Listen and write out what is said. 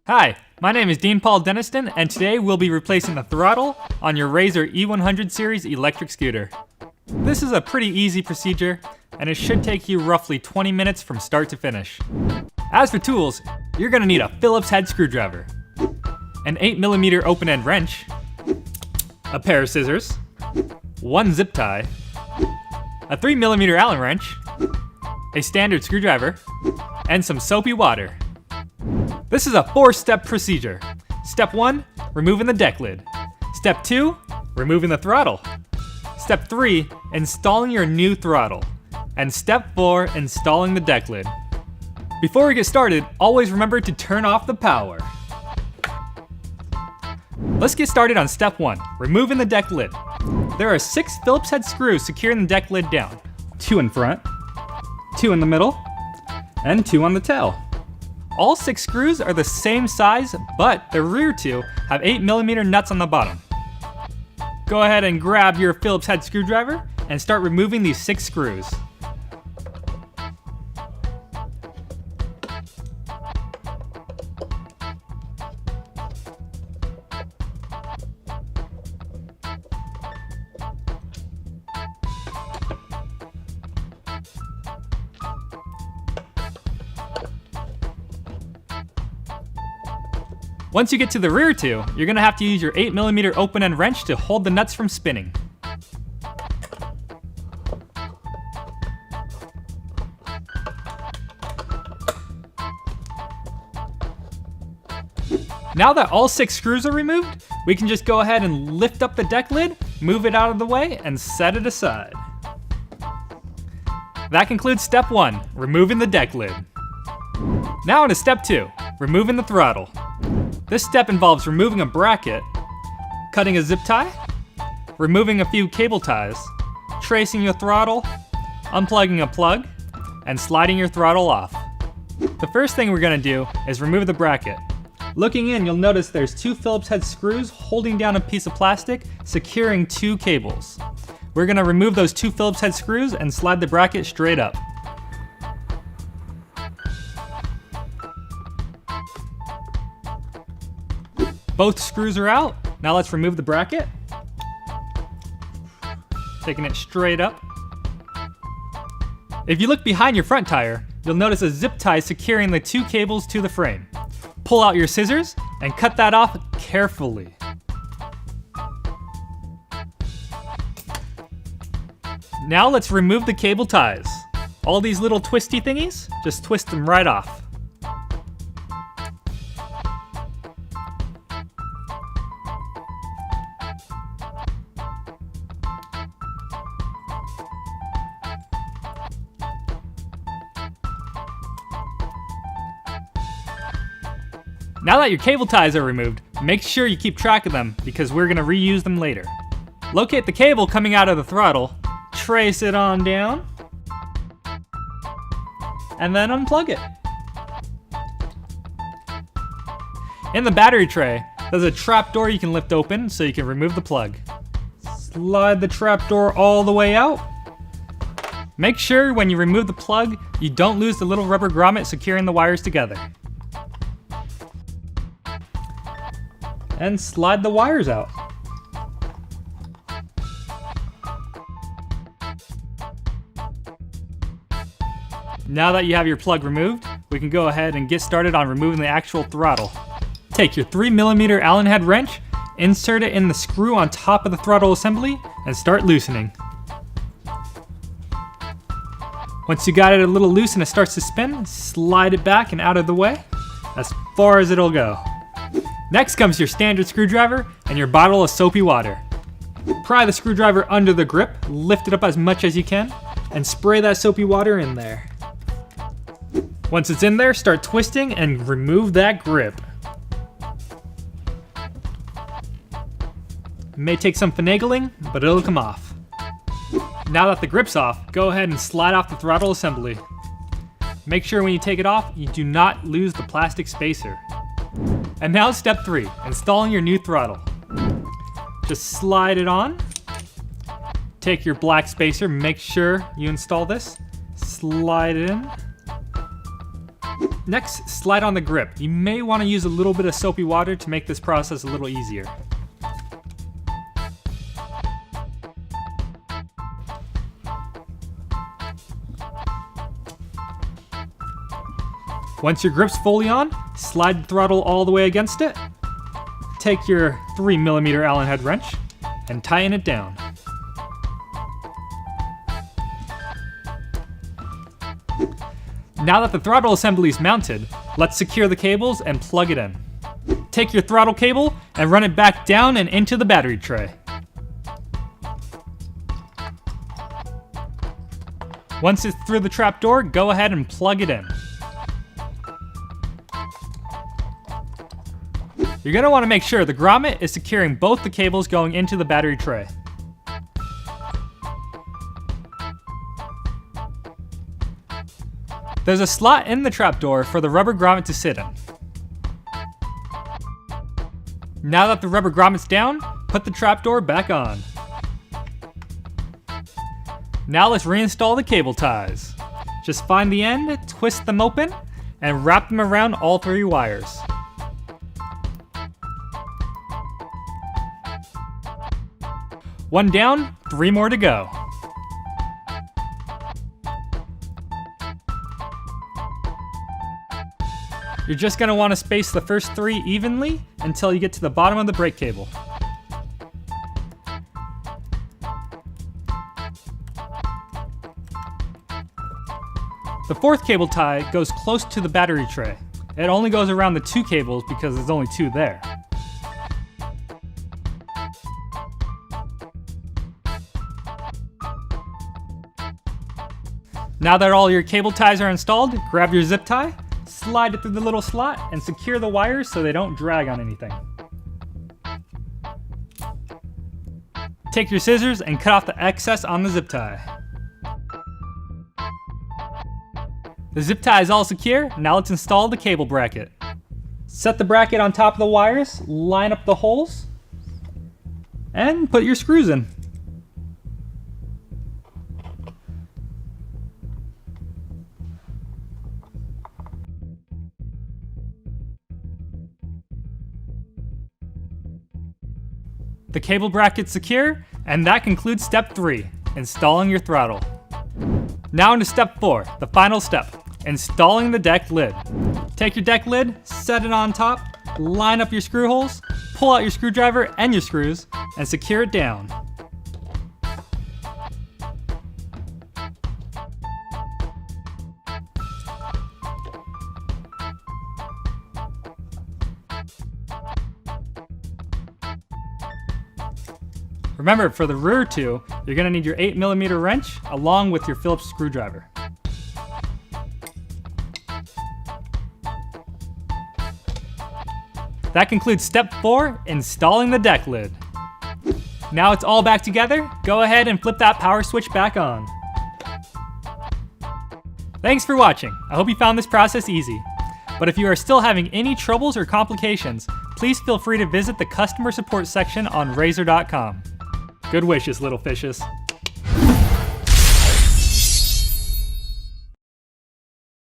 Hi, my name is Dean Paul Deniston, and today we'll be replacing the throttle on your Razor E100 series electric scooter. This is a pretty easy procedure, and it should take you roughly 20 minutes from start to finish. As for tools, you're gonna need a Phillips head screwdriver, an 8mm open-end wrench, a pair of scissors, one zip tie, a 3mm Allen wrench, a standard screwdriver, and some soapy water. This is a 4-step procedure. Step 1, removing the deck lid. Step 2, removing the throttle. Step 3, installing your new throttle. And Step 4, installing the deck lid. Before we get started, always remember to turn off the power. Let's get started on Step 1, removing the deck lid. There are 6 Phillips head screws securing the deck lid down. 2 in front, 2 in the middle, and 2 on the tail. All 6 screws are the same size, but the rear 2 have 8mm nuts on the bottom. Go ahead and grab your Phillips head screwdriver and start removing these 6 screws. Once you get to the rear 2, you're gonna have to use your 8mm open-end wrench to hold the nuts from spinning. Now that all 6 screws are removed, we can just go ahead and lift up the deck lid, move it out of the way, and set it aside. That concludes Step 1, removing the deck lid. Now on to Step 2, removing the throttle. This step involves removing a bracket, cutting a zip tie, removing a few cable ties, tracing your throttle, unplugging a plug, and sliding your throttle off. The first thing we're gonna do is remove the bracket. Looking in, you'll notice there's 2 Phillips head screws holding down a piece of plastic, securing 2 cables. We're gonna remove those 2 Phillips head screws and slide the bracket straight up. Both screws are out. Now let's remove the bracket. Taking it straight up. If you look behind your front tire, you'll notice a zip tie securing the 2 cables to the frame. Pull out your scissors and cut that off carefully. Now let's remove the cable ties. All these little twisty thingies, just twist them right off. Now that your cable ties are removed, make sure you keep track of them because we're gonna reuse them later. Locate the cable coming out of the throttle, trace it on down, and then unplug it. In the battery tray, there's a trap door you can lift open so you can remove the plug. Slide the trap door all the way out. Make sure when you remove the plug, you don't lose the little rubber grommet securing the wires together. And slide the wires out. Now that you have your plug removed, we can go ahead and get started on removing the actual throttle. Take your 3mm Allen head wrench, insert it in the screw on top of the throttle assembly, and start loosening. Once you got it a little loose and it starts to spin, slide it back and out of the way, as far as it'll go. Next comes your standard screwdriver and your bottle of soapy water. Pry the screwdriver under the grip, lift it up as much as you can, and spray that soapy water in there. Once it's in there, start twisting and remove that grip. It may take some finagling, but it'll come off. Now that the grip's off, go ahead and slide off the throttle assembly. Make sure when you take it off, you do not lose the plastic spacer. And now Step 3, installing your new throttle. Just slide it on. Take your black spacer, make sure you install this. Slide it in. Next, slide on the grip. You may want to use a little bit of soapy water to make this process a little easier. Once your grip's fully on, slide the throttle all the way against it. Take your 3mm Allen head wrench and tighten it down. Now that the throttle assembly is mounted, let's secure the cables and plug it in. Take your throttle cable and run it back down and into the battery tray. Once it's through the trapdoor, go ahead and plug it in. You're going to want to make sure the grommet is securing both the cables going into the battery tray. There's a slot in the trapdoor for the rubber grommet to sit in. Now that the rubber grommet's down, put the trapdoor back on. Now let's reinstall the cable ties. Just find the end, twist them open, and wrap them around all 3 wires. One down, 3 more to go. You're just going to want to space the first 3 evenly until you get to the bottom of the brake cable. The 4th cable tie goes close to the battery tray. It only goes around the 2 cables because there's only 2 there. Now that all your cable ties are installed, grab your zip tie, slide it through the little slot, and secure the wires so they don't drag on anything. Take your scissors and cut off the excess on the zip tie. The zip tie is all secure, now let's install the cable bracket. Set the bracket on top of the wires, line up the holes, and put your screws in. The cable bracket's secure, and that concludes step 3, installing your throttle. Now into step 4, the final step, installing the deck lid. Take your deck lid, set it on top, line up your screw holes, pull out your screwdriver and your screws, and secure it down. Remember, for the rear 2, you're going to need your 8mm wrench along with your Phillips screwdriver. That concludes step 4, installing the deck lid. Now it's all back together, go ahead and flip that power switch back on. Thanks for watching. I hope you found this process easy. But if you are still having any troubles or complications, please feel free to visit the customer support section on Razor.com. Good wishes, little fishes.